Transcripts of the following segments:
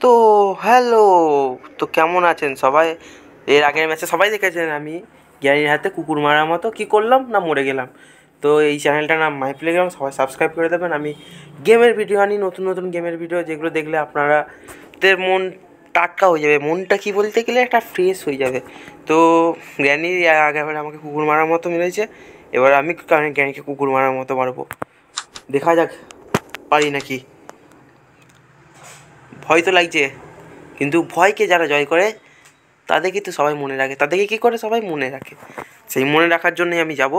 তো হ্যালো, তো কেমন আছেন সবাই? এর আগের ম্যাচে সবাই দেখেছেন আমি জ্ঞানীর হাতে কুকুর মারার মতো কী করলাম না মরে গেলাম। তো এই চ্যানেলটার নাম মাই প্লেগ্রাউন্ড, সবাই সাবস্ক্রাইব করে দেবেন। আমি গেমের ভিডিও আনি, নতুন নতুন গেমের ভিডিও, যেগুলো দেখলে আপনারা মন টাটকা হয়ে যাবে, মনটা কি বলতে গেলে একটা ফ্রেশ হয়ে যাবে। তো জ্ঞানী আগেরবার আমাকে কুকুর মারার মতো মেরেছে, এবার আমি জ্ঞানীকে কুকুর মারার মতো মারবো। দেখা যাক পারি নাকি। ভয় তো লাগছে, কিন্তু ভয়কে যারা জয় করে তাদেরকে তো সবাই মনে রাখে। তাদেরকে কী করে সবাই মনে রাখে, সেই মনে রাখার জন্যই আমি যাব,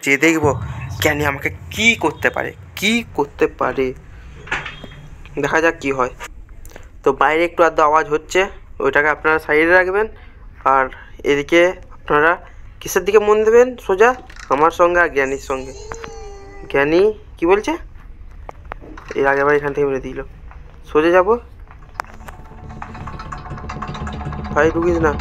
যে দেখব জ্ঞানী আমাকে কী করতে পারে, কী করতে পারে। দেখা যাক কী হয়। তো বাইরে একটু আধটু আওয়াজ হচ্ছে, ওইটাকে আপনারা সাইডে রাখবেন। আর এদিকে আপনারা কিসের দিকে মন দেবেন? সোজা আমার সঙ্গে আর জ্ঞানীর সঙ্গে। জ্ঞানী কি বলছে? এর আগেবার এখান থেকে মেরে দিল। সোজা যাব, ভাই ঢুকিস না।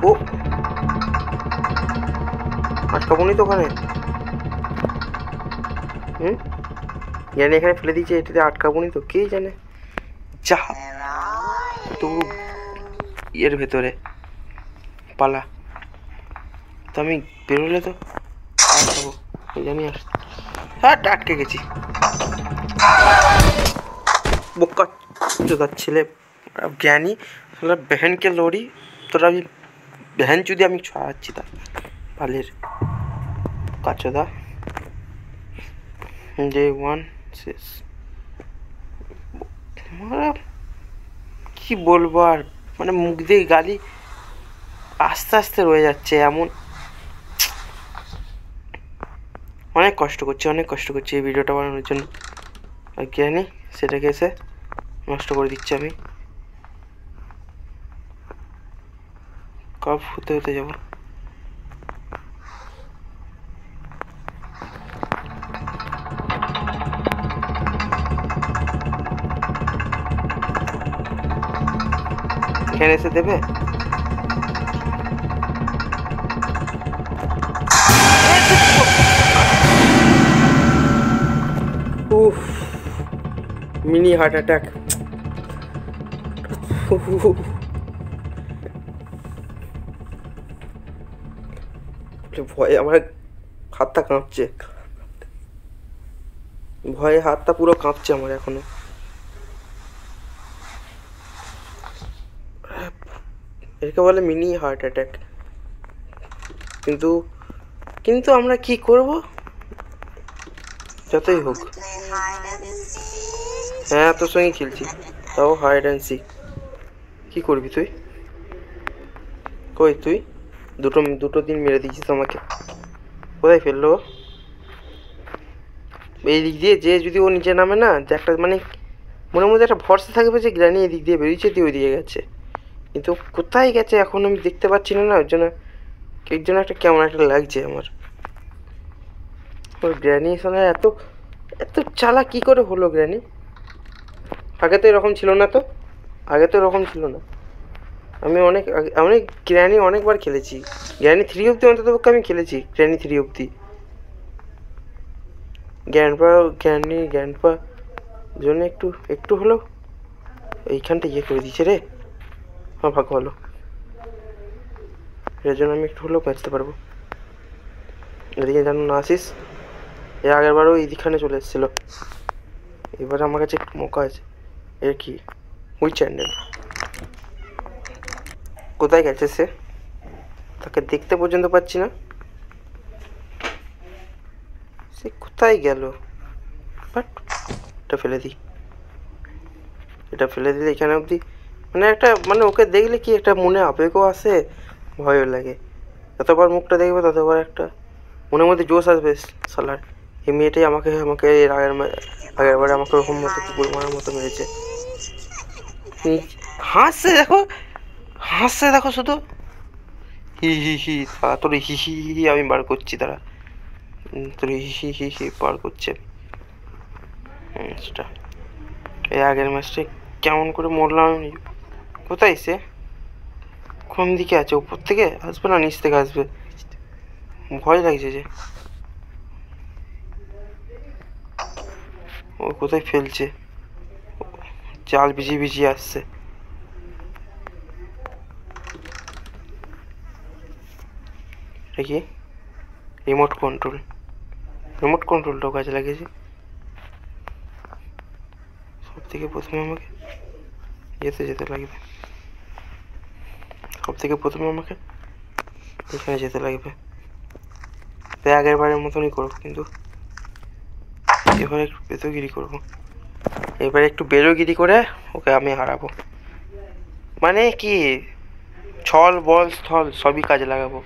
ও আটকাবনি তো ওখানে। জানি এখানে ফেলে দিয়েছে, এটাতে আটকাবনি তো, কে জানে। যা তো এর ভেতরে পালা, তো আমি বেরোলে তো আটকাবো, জানি। আর হ্যাঁ আটকে গেছি। বোকা চোদার ছেলে জ্ঞানী, তোরা বেহেনকে লড়ি, তোরা আমি বেহেন যদি আমি ছড়াচ্ছি তা পালের কাচোদা। যে ওয়ান শেষ, কি বলবো আর, মানে মুখ দিয়ে গালি আস্তে আস্তে রয়ে যাচ্ছে এমন। অনেক কষ্ট করছি এই ভিডিওটা বানানোর জন্য, আর জ্ঞানী সেটাকে এসে নষ্ট করে দিচ্ছি। আমি কব হতে হতে যাব। এখানে এসে দেবে। উফ, মিনি হার্ট অ্যাটাক। ভয়ে আমার হাতটা কাঁপছে, ভয়ে হাতটা পুরো কাঁপছে আমার এখনো। একে বলে মিনি হার্ট অ্যাটাক। কিন্তু কিন্তু আমরা কি করব, যতই হোক। হ্যাঁ তোর সঙ্গে খেলছি, তাও হাইড অ্যান্ড সিক। কী করবি তুই? কই তুই? দুটো দিন মেরে দিয়েছিস আমাকে। কোথায় ফেললো? এই দিক দিয়ে যে যদি ও নিচে নামে না, যে একটা মানে মনের মধ্যে একটা ভরসা থাকবে যে গ্রানি এদিক দিয়ে বেরিয়েছে, দিয়ে ওই দিকে গেছে, কিন্তু কোথায় গেছে এখন আমি দেখতে পাচ্ছি না। ওর জন্য একটা কেমন একটা লাগছে আমার। ওর গ্র্যানি সঙ্গে এত এত চালা কী করে হলো গ্র্যানি? আগে তো এরকম ছিল না, আমি অনেক গ্র্যানি অনেকবার খেলেছি। গ্র্যানি 3 অব্দি অন্তত পক্ষে আমি খেলেছি, গ্র্যানি 3 অব্দি। গ্র্যান্ডপা জন্য একটু হলো এইখানটা ইয়ে করে দিচ্ছে রে। আমার ভাগ্য ভালো, এর জন্য আমি একটু হলেও বাঁচতে পারবো। এদিকে যেন না আসিস। এর আগেরবারও এইখানে চলে এসেছিলো, এবার আমার কাছে একটু মৌকা আছে। এর কি ওই চ্যান্ডেল কোথায় গেছে সে? তাকে দেখতে পর্যন্ত পাচ্ছি না, সে কোথায় গেল? বাট এটা ফেলে দিলে এখানে অবধি, মানে একটা মানে ওকে দেখলে কি একটা মনে আবেগও আসে, ভয়ও লাগে। যতবার মুখটা দেখবে ততবার একটা মনের মধ্যে জোশ আসবে। সালার এই মেয়েটাই আমাকে এর আগেরবারে আমাকে ওরকম মতো কুকুর মারার মতো মেরেছে। হাসছে দেখো শুধু, হি হি হি। তোর হি হি হি আমি বার করছি, তারা তোর হি হি হি বার করছে। সেটা এই আগের ম্যাচটা কেমন করে মরলাম আমি। কোথায় সে? কোন দিকে আছে? উপর থেকে আসবে না নিচ থেকে আসবে? ভয় লাগছে যে। ও কোথায় ফেলছে? জাল ভিজিয়ে ভিজিয়ে আসছে। এটা কি? রিমোট কন্ট্রোলটাও কাজে লাগিয়েছি। সব থেকে প্রথমে আমাকে যেতে লাগবে। এখানে যেতে লাগবে। আগের বারের মতনই করবো, কিন্তু এবারে একটু বেদগিরি করবো। এবারে একটু বেদগিরি করে ওকে আমি হারাবো। মানে কি, ছল বল স্থল সবই কাজে লাগাবো।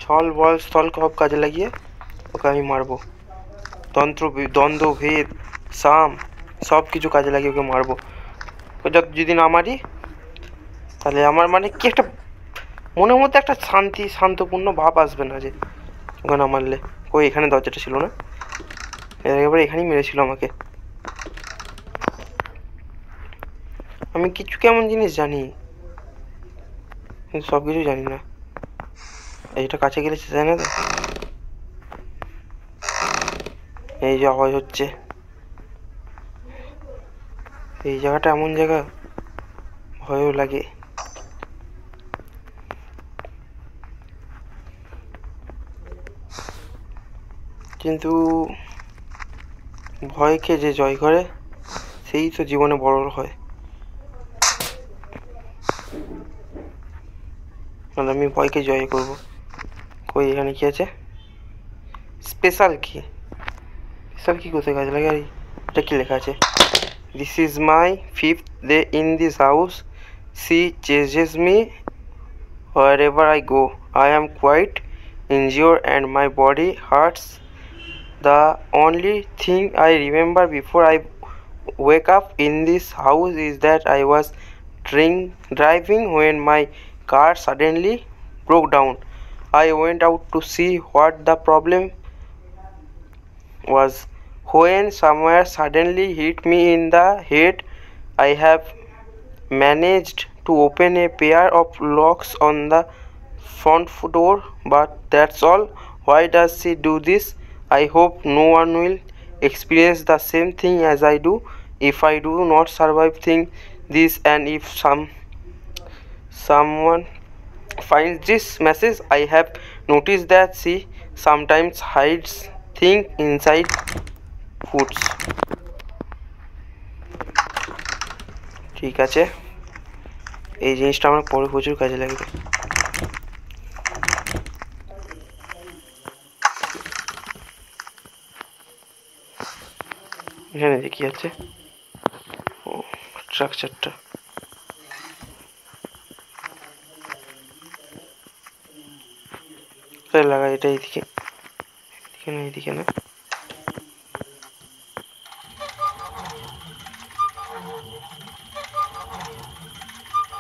ছল বল স্থল সব কাজে লাগিয়ে ওকে আমি মারবো। দ্বন্দ্ব ভেদ সাম সব কিছু কাজে লাগিয়ে ওকে মারবো। যদি না মারি তাহলে আমার মানে কি একটা মনের মধ্যে একটা শান্তপূর্ণ ভাব আসবে না যে ওকে না মারলে। কই এখানে দরজাটা ছিল না? একেবারে এখানেই মেরেছিল আমাকে। আমি কিছু কেমন জিনিস জানি, কিন্তু সব কিছু জানি না। এইটা কাছে গেলে জানি না তো। এই যে আওয়াজ হচ্ছে, এই জায়গাটা এমন জায়গা ভয়ও লাগে। কিন্তু ভয়কে যে জয় করে সেই তো জীবনে বড় হয়। মানে আমি ভয়কে জয় করবো। কই এখানে কি আছে? স্পেশাল কি কোথায় কাজে লাগে? আর এটা কি লেখা আছে? This is my 5th day in this house. She chases me wherever I go. I am quite injured and my body hurts. The only thing I remember before I wake up in this house is that I was driving when my car suddenly broke down. I went out to see what the problem was when somewhere suddenly hit me in the head. I have managed to open a pair of locks on the front door, but that's all. Why does she do this? I hope no one will experience the same thing as I do. If I do not survive this, and if someone finds this message, I have noticed that she sometimes hides things inside foods. ঠিক আছে, এই জিনিসটা আমার পরে প্রচুর কাজে লাগবে। এখানে দেখি আছে ও স্ট্রাকচারটা। লাগা এটা এইদিকে না, এইদিকে না।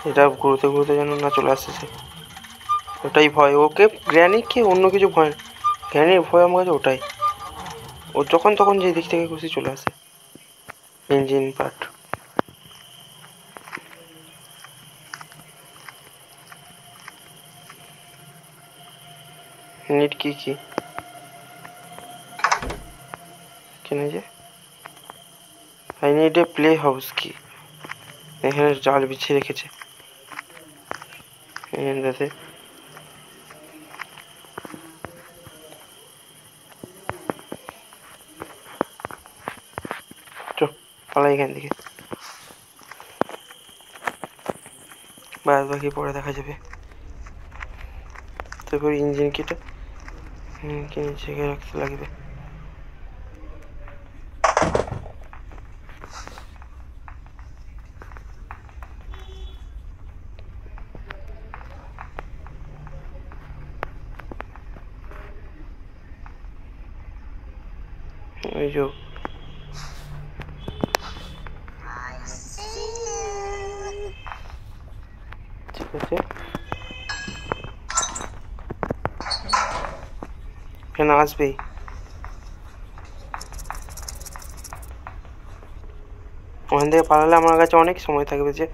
এটা ঘুরতে যেন না চলে আসছে। ওটাই ভয় ওকে। গ্র্যানি কি অন্য কিছু ভয়? গ্র্যানির ভয় আমার কাছে ওটাই। ও যখন তখন যে দিক থেকে খুশি চলে আসে। Engine part. নেট কি কেন যে I need a play house কি? এখানে জাল বিছিয়ে রেখেছে। এখানটাতে পালাই এখান থেকে। বাদ বাকি পরে দেখা যাবে। তারপর ইঞ্জিন কিটা জায়গায় রাখতে লাগবে। ওই যে ঠিক আছে, এখানে আসবেই। ওখান থেকে পালালে আমার কাছে অনেক সময় থাকবে যে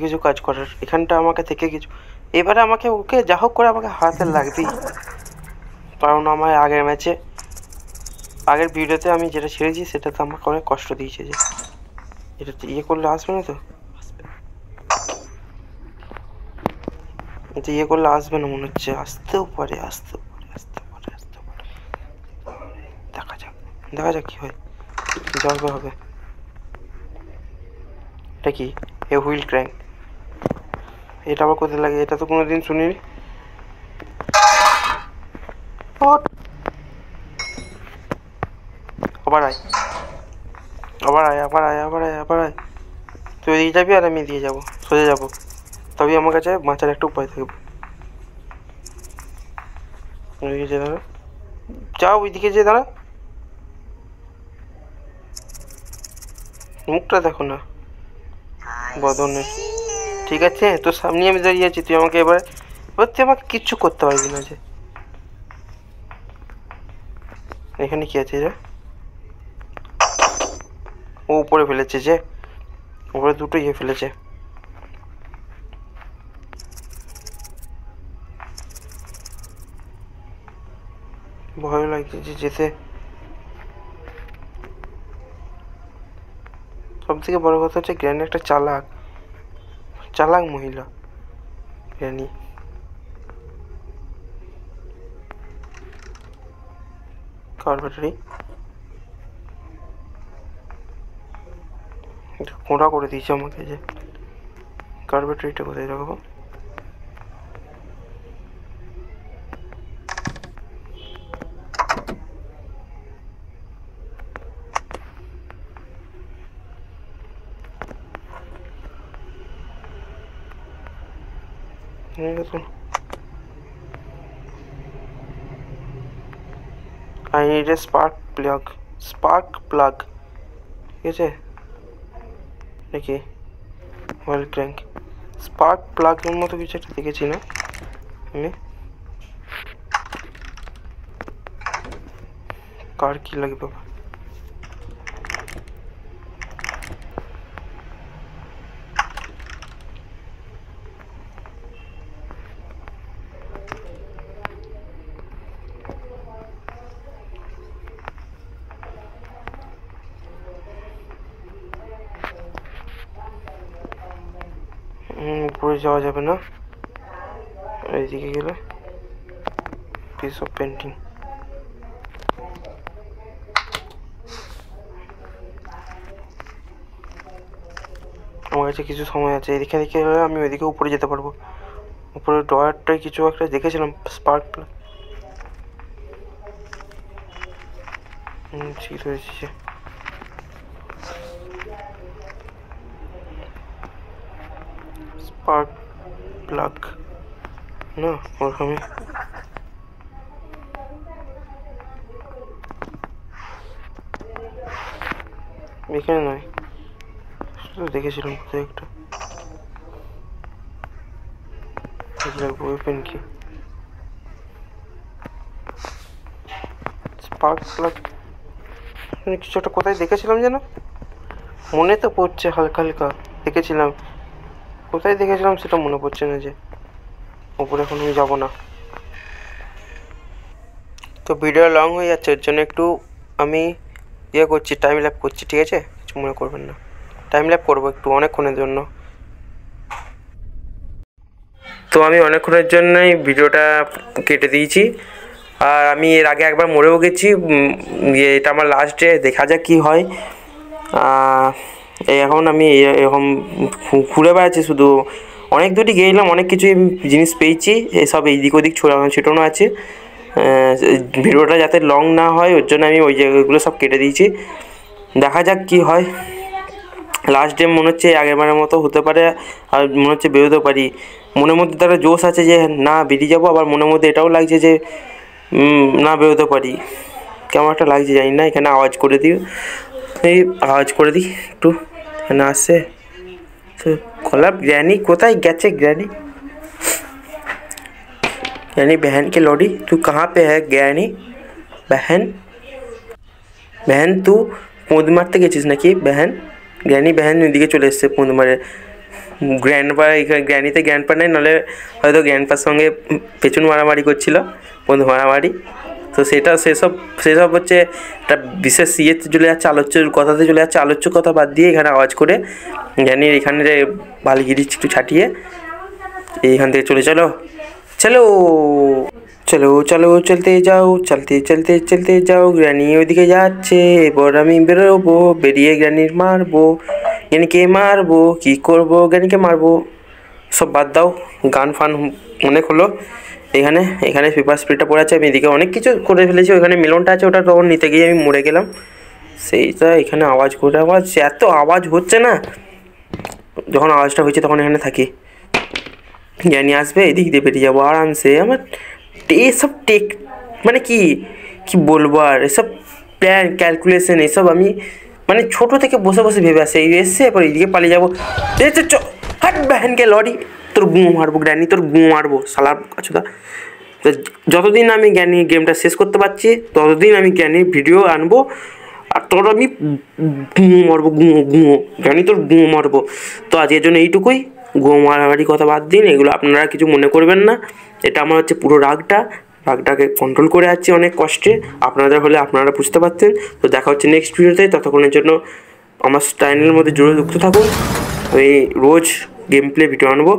কিছু কাজ করার। এখানটা আমাকে থেকে কিছু এবারে আমাকে ওকে যা হোক করে আমাকে হাতে লাগবেই, কারণ আমার আগের ভিডিওতে আমি যেটা ছেড়েছি সেটাতে আমাকে অনেক কষ্ট দিয়েছে। যে এটা ইয়ে করলে আসবে না তো? এটা ইয়ে করলে আসবে না মনে হচ্ছে। আসতেও পারে, আসতেও পারে, আসতেও পারে, আসতেও পারে। দেখা যাক, দেখা যাক কী হয়। যাবে হবে। এটা কি? এ হুইল ক্র্যাঙ্ক। এটা আবার কোথায় লাগে? এটা তো কোনোদিন শুনিনি। আবার আয়, আবার আয়, আবার আয়, আবার আয়, আবার আয়। তুই এদিকে যাবি আর আমি এদিকে যাবো, সোজা যাবো। তবেই আমার কাছে বাঁচার একটা উপায় থাকবে। ওইদিকে যে দাঁড়া, যাও ওইদিকে যে দাঁড়া। মুখটা দেখো না বদনের। ঠিক আছে, তোর সামনে আমি দাঁড়িয়ে আছি, তুই আমাকে এবার তুই আমাকে কিচ্ছু করতে পারবি না। যে এখানে কি আছে রে? ও উপরে ফেলেছে, যে উপরে দুটো ইয়ে ফেলেছে। ভয় লাগছে যে যেতে। সব থেকে বড় কথা হচ্ছে গ্র্যানি একটা চালাক, চালাক মহিলা গ্র্যানি। কার ব্যাটারি? খোঁড়া করে দিয়েছে আমাকে। যে কার ব্যাটারিটা কোথায় রাখবো? I need a spark plug. Spark plug. ঠিক আছে নাকি? ওয়েল ক্র্যাঙ্ক স্পার্ক প্লাগের মতো কিছু একটা দেখেছি না আমি? কার কি লাগে বাবা? উপরে যাওয়া যাবে না, এইদিকে গেলে পিস অফ পেন্টিং। আমার কাছে কিছু সময় আছে, এদিকে এদিকে গেলে আমি ওইদিকে উপরে যেতে পারবো। উপরে ডয়ারটাই কিছু একটা দেখেছিলাম, স্পার্ক প্লাগ। ঠিক হয়েছে। স্পার্ক প্লাগ না ওরকমই। এখানে নয়, দেখেছিলাম কোথায় একটা। ওয়েপেন কি? স্পার্ক প্লাগ কিছু একটা কোথায় দেখেছিলাম যেন, মনে তো পড়ছে হালকা হালকা দেখেছিলাম। কোথায় দেখেছিলাম সেটা মনে পড়ছে না। যে ওপরে এখন আমি যাবো না। তো ভিডিও লং হয়ে যাচ্ছে, এর জন্য একটু আমি ইয়ে করছি, টাইম ল্যাপ করছি। ঠিক আছে, কিছু মনে করবেন না, টাইম ল্যাপ করবো একটু অনেকক্ষণের জন্য। তো আমি অনেকক্ষণের জন্যই ভিডিওটা কেটে দিয়েছি। আর আমি এর আগে একবার মরেও গেছি। এটা আমার লাস্ট ডে, দেখা যাক কী হয়। এখন আমি এরকম ঘুরে বেড়াচ্ছি শুধু। অনেক দূরই গেলাম, অনেক কিছু জিনিস পেয়েছি, এসব এইদিক ওদিক ছোটানো আছে। ভিডিওটা যাতে লং না হয় ওর জন্য আমি ওই জায়গাগুলো সব কেটে দিয়েছি। দেখা যাক কী হয়। লাস্ট ডে মনে হচ্ছে আগেরবারের মতো হতে পারে, আর মনে হচ্ছে বেরোতে পারি। মনের মধ্যে তারা জোশ আছে যে না বেরিয়ে যাবো, আবার মনের মধ্যে এটাও লাগছে যে না বেরোতে পারি। কেমন একটা লাগছে জানি না। এখানে আওয়াজ করে দিই, এই আওয়াজ করে দিই একটু, এখানে আসছে। खोला ग्रैनी कोথায় গেছে? ग्रैनी ग्रैनी बहन की लौड़ी, तू कहाँ पे है ग्रैनी बहन? बहन तू পোঁদ মারতে গেছিস নাকি बहन? গ্র্যানি बहन ওইদিকে চলে এসছে পোঁদ মারে। গ্র্যান্ডপা এখানে গ্র্যানিতে গ্র্যান্ডপা নেই, নাহলে হয়তো গ্র্যান্ডপার সঙ্গে পেছন মারামারি করছিল, পোঁদ মারামারি। তো সেসব হচ্ছে একটা বিশেষ ইয়েতে চলে যাচ্ছে, কথাতে চলে যাচ্ছে। আলোচ্য কথা বাদ দিয়ে এখানে আওয়াজ করে জ্ঞানীর এখানে বালিগিরি একটু ছাটিয়ে এইখান থেকে চলে চলো চলো চলো চলো চলতে যাও, চলতে চলতে চলতে যাও। গ্র্যানি ওইদিকে যাচ্ছে, এবার আমি বেরোবো, বেরিয়ে গ্র্যানির মারবো, জ্ঞানীকে মারবো। কী করবো, জ্ঞানীকে মারবো। সব বাদ দাও, গান ফান অনেক হলো। এখানে পেপার স্প্রেটা পড়ে আছে। আমি এদিকে অনেক কিছু করে ফেলেছি। ওখানে মিলনটা আছে, ওটা তখন নিতে গিয়ে আমি মরে গেলাম। সেইটা এখানে এত আওয়াজ হচ্ছে না। যখন আওয়াজটা হয়েছে তখন এখানে থাকি। জ্ঞানী আসবে, এদিক দিয়ে বেরিয়ে যাবো আরামসে। আমার এসব মানে কি বলবো আর, এসব প্ল্যান ক্যালকুলেশন এসব আমি মানে ছোটো থেকে বসে বসে ভেবে আসি। এসছে এরপর এইদিকে পালিয়ে যাবো। হাট ব্যানকে লরি, তোর গুঁড়ো মারবো গ্র্যানি, তোর গুঁড়ো মারবো শালার কাছুদা। যতদিন আমি জ্ঞানী গেমটা শেষ করতে পারছি ততদিন আমি জ্ঞানীর ভিডিও আনবো, আর তোর আমি গুঁড়ো মারবো, গুঁড়ো জ্ঞানী তোর গুঁড়ো মারবো। তো আজকের জন্য এইটুকুই। গুঁড়ো মারামারি কথা বাদ দিন, এগুলো আপনারা কিছু মনে করবেন না। এটা আমার হচ্ছে পুরো রাগটাকে কন্ট্রোল করে যাচ্ছি অনেক কষ্টে। আপনাদের হলে আপনারা বুঝতে পারতেন। তো দেখা হচ্ছে নেক্সট ভিডিওতে। ততক্ষণের জন্য আমার চ্যানেলের মধ্যে জুড়ে যুক্ত থাকুন। আমি রোজ গেম প্লে ভিডিও আনবো।